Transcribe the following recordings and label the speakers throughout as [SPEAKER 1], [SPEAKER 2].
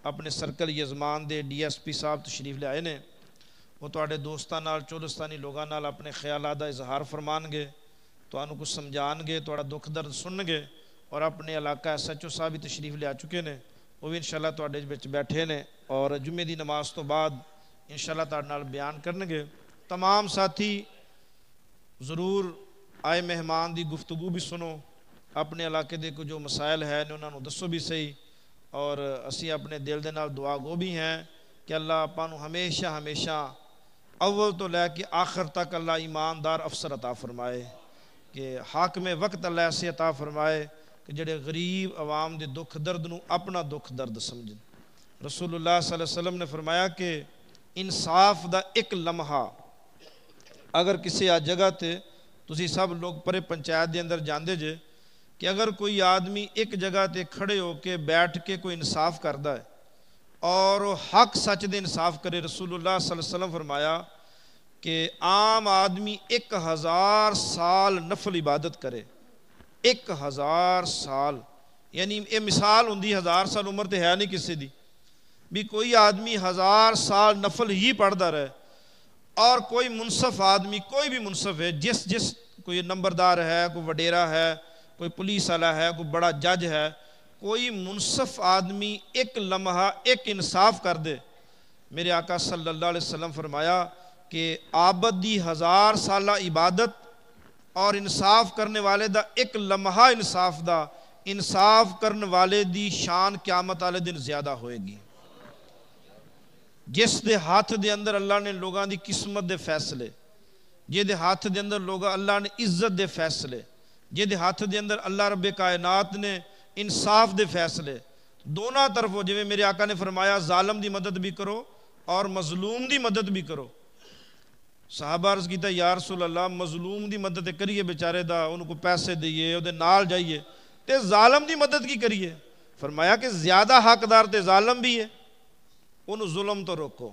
[SPEAKER 1] اپنے سرکل یزمان دے DSp صاحب تشریف لے آئے نے، وہ تواڈے دوستاں نال چولستانی لوگاں نال اپنے خیالات دا اظہار فرمان گے، تانوں کچھ سمجھان گے، تواڈا دکھ درد سنن گے، اور اپنے علاقہ SHO صاحب بھی تشریف لے آ چکے نے، وہ بھی انشاءاللہ تواڈے وچ بیٹھے نے اور جمعے دی نماز تو بعد انشاءاللہ تواڈے نال بیان کرن گے۔ تمام ساتھی ضرور آئے مہمان دی گفتگو بھی سنو، اپنے علاقے دے کو جو مسائل ہے انہاں نوں دسو بھی صحیح، اور اسی اپنے دل دے نال دعا گو بھی ہیں کہ اللہ اپاں نوں ہمیشہ ہمیشہ اول تو لے کے آخر تک اللہ ایماندار افسر عطا فرمائے، کہ حاکم وقت اللہ ایسے عطا فرمائے کہ جڑے غریب عوام دے دکھ درد نوں اپنا دکھ درد سمجھن۔ رسول اللہ صلی اللہ علیہ وسلم نے فرمایا کہ انصاف دا ایک لمحہ اگر کسی آ جگہ تے تسی سب لوگ پرے پنچایت دے اندر جاندے جے کہ اگر کوئی آدمی ایک جگہ تے کھڑے ہو کے بیٹھ کے کوئی انصاف کردا ہے اور حق سچ دے انصاف کرے، رسول اللہ صلی اللہ علیہ وسلم فرمایا کہ عام آدمی 1000 سال نفل عبادت کرے، 1000 سال، یعنی یہ مثال ہوندی 1000 سال عمر تے ہے نہیں کسی دی، بھی کوئی آدمی 1000 سال نفل ہی پڑھدا رہے، اور کوئی منصف آدمی، کوئی بھی منصف ہے، جس کوئی نمبردار ہے، کوئی وڈیرا ہے، کوئی پولیس والا ہے، کوئی بڑا جج ہے، کوئی منصف آدمی ایک لمحہ ایک انصاف کر دے، میرے آقا صلی اللہ علیہ وسلم فرمایا کہ عابد دی 1000 سالہ عبادت اور انصاف کرنے والے دا ایک لمحہ انصاف کرنے والے دی شان قیامت والے دن زیادہ ہوئے گی۔ جس دے ہاتھ دے اندر اللہ نے لوگاں دی قسمت دے فیصلے، جے دے ہاتھ دے اندر اللہ نے عزت دے فیصلے، جے دے ہاتھ دے اندر اللہ رب کائنات نے انصاف دے فیصلے، دونوں طرفوں جو میرے آقا نے فرمایا ظالم دی مدد بھی کرو اور مظلوم دی مدد بھی کرو۔ صحابہ عرض کیتا یا رسول اللہ مظلوم دی مدد کریے بیچارے دا، ان کو پیسے دئیے، او دے نال جائیے، تے ظالم دی مدد کی کریے؟ فرمایا کہ زیادہ حقدار تے ظالم بھی ہے، انہوں ظلم تو روکو،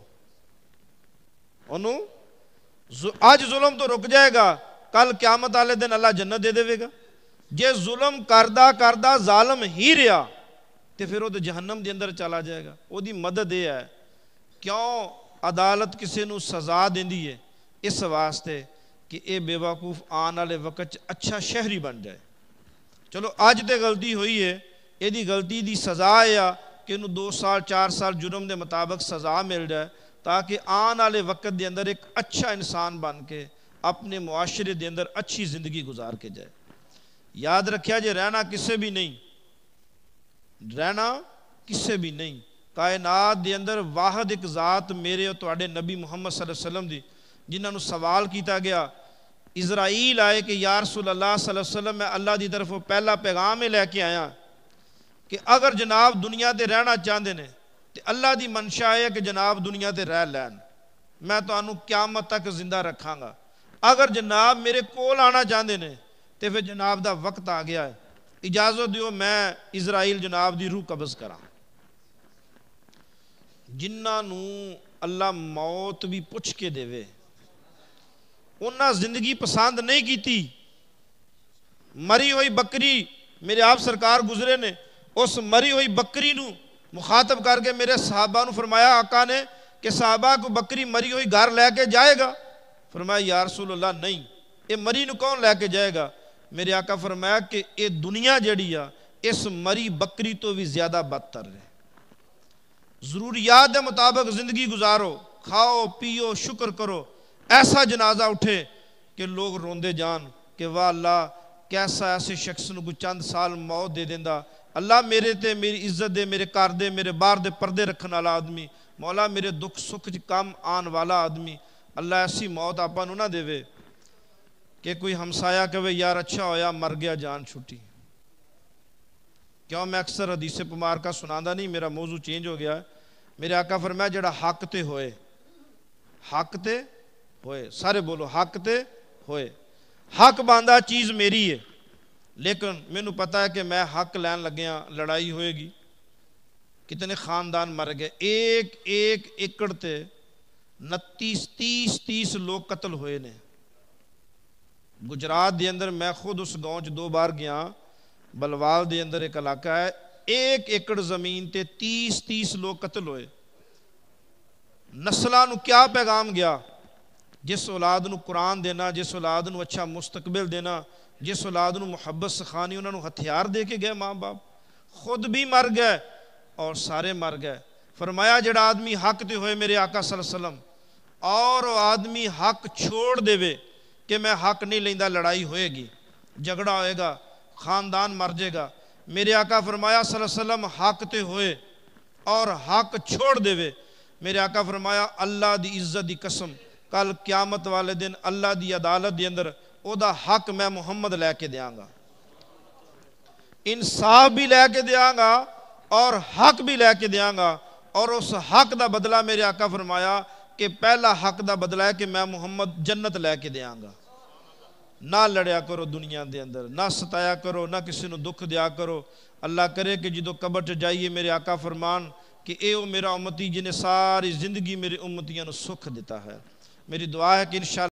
[SPEAKER 1] آج ظلم تو رک جائے گا، کل قیامت والے دن اللہ جنت دے دے گا۔ جے ظلم کردہ ظالم ہی رہا تے پھر وہ تو جہنم دے اندر چلا جائے گا۔ وہ دی مدد یہ ہے، کیوں عدالت کسی نو سزا دیندی ہے؟ اس واسطے کہ اے بے وقوف آن والے وقت اچھا شہری بن جائے۔ چلو آج تے غلطی ہوئی ہے، یہ دی غلطی دی سزا ہے کہ انہوں 2 سال 4 سال جرم دے مطابق سزا مل جائے، تاکہ آن والے وقت دے اندر ایک اچھا انسان بن کے اپنے معاشرے دے اندر اچھی زندگی گزار کے جائے۔ یاد رکھیا جے رہنا کسے بھی نہیں، کائنات دے اندر واحد ایک ذات میرے اور تواڈے نبی محمد صلی اللہ علیہ وسلم دی، جنہاں نو سوال کیتا گیا، اسرائیل آئے کہ یا رسول اللہ صلی اللہ علیہ وسلم میں اللہ دی طرف پہلا پیغام لے کے آیا کہ اگر جناب دنیا تے رہنا چاہندے نے تے اللہ دی منشا ہے کہ جناب دنیا تے رہ لین، میں تانوں قیامت تک زندہ رکھاں گا، اگر جناب میرے کول آنا چاہندے نے تے پھر جناب دا وقت آ گیا ہے، اجازت دیو میں اسرائیل جناب دی روح قبض کراں۔ جنہاں نو اللہ موت بھی پوچھ کے دے وے، انہاں زندگی پسند نہیں کیتی، مری ہوئی بکری، میرے آپ سرکار گزرے نے، اس مری ہوئی بکری نو مخاطب کر کے میرے صحابہ نو فرمایا آقا نے کہ صحابہ کو بکری مری ہوئی گھر لے کے جائے گا؟ فرمایا یا رسول اللہ نہیں، یہ مری نو کون لے کے جائے گا؟ میرے آقا فرمایا کہ یہ دنیا جڑی ہے اس مری بکری تو بھی زیادہ بدتر ہے، ضروریات دے مطابق زندگی گزارو، کھاؤ پیو شکر کرو، ایسا جنازہ اٹھے کہ لوگ روندے جان کہ واہ اللہ کیسا ایسے شخص نو کوئی چند سال موت دے دیندہ، اللہ میرے تے میری عزت دے، میرے کار دے، میرے بار دے پردے رکھن والا آدمی، مولا میرے دکھ سکھ کم آن والا آدمی، اللہ ایسی موت آپا نو نہ دے وے کہ کوئی ہمسایہ کہے یار اچھا ہویا مر گیا جان چھوٹی۔ کیوں میں اکثر حدیث پمار کا سناندہ نہیں، میرا موضوع چینج ہو گیا ہے۔ میرے آقا فرمایا جڑا حق تے ہوئے، سارے بولو حق تے ہوئے، حق باندھا چیز میری ہے، لیکن میں نو پتا ہے کہ میں حق لین لگیاں لڑائی ہوئے گی، کتنے خاندان مر گئے، ایک ایکڑ تے 30 لوگ قتل ہوئے نے۔ گجرات دے اندر میں خود اس گاؤں 2 بار گیا، بلوال دے اندر ایک علاقہ ہے، ایک ایکڑ زمین تے 30 لوگ قتل ہوئے. نسلاں نو کیا پیغام گیا؟ جس اولاد نو قرآن دینا، جس اولاد نو اچھا مستقبل دینا، جس اولاد نو محبت سکھانی، انہوں نے ہتھیار دے کے گئے ماں باپ، خود بھی مر گئے اور سارے مر گئے. فرمایا جڑا آدمی حق تے ہوئے میرے آقا صلی اللہ علیہ وسلم، اور وہ آدمی حق چھوڑ دے وے کہ میں حق نہیں لیندا، لڑائی ہوئے گی، جھگڑا ہوئے گا، خاندان مر جائے گا. میرے آقا فرمایا صلی اللہ علیہ وسلم حق تے ہوئے اور حق چھوڑ دے وے، میرے آقا فرمایا اللہ دی عزت دی قسم کل قیامت والے دن اللہ دی عدالت دے اندر او دا حق میں محمد لے کے دیاں گا، انصاف بھی لے کے دیاں گا اور حق بھی لے کے دیاں گا. اور اس حق دا بدلہ میرے آقا فرمایا کہ پہلا حق دا بدلہ ہے کہ میں محمد جنت لے کے دیاں گا. نہ لڑیا کرو دنیا دے اندر، نہ ستایا کرو، نہ کسی نو دکھ دیا کرو. اللہ کرے کہ جدو قبر چ جائیے میرے آقا فرمان کہ اے او میرا امتی جنہیں ساری زندگی میرے امتیاں نو سکھ دیتا ہے. میری دعا ہے کہ انشاءاللہ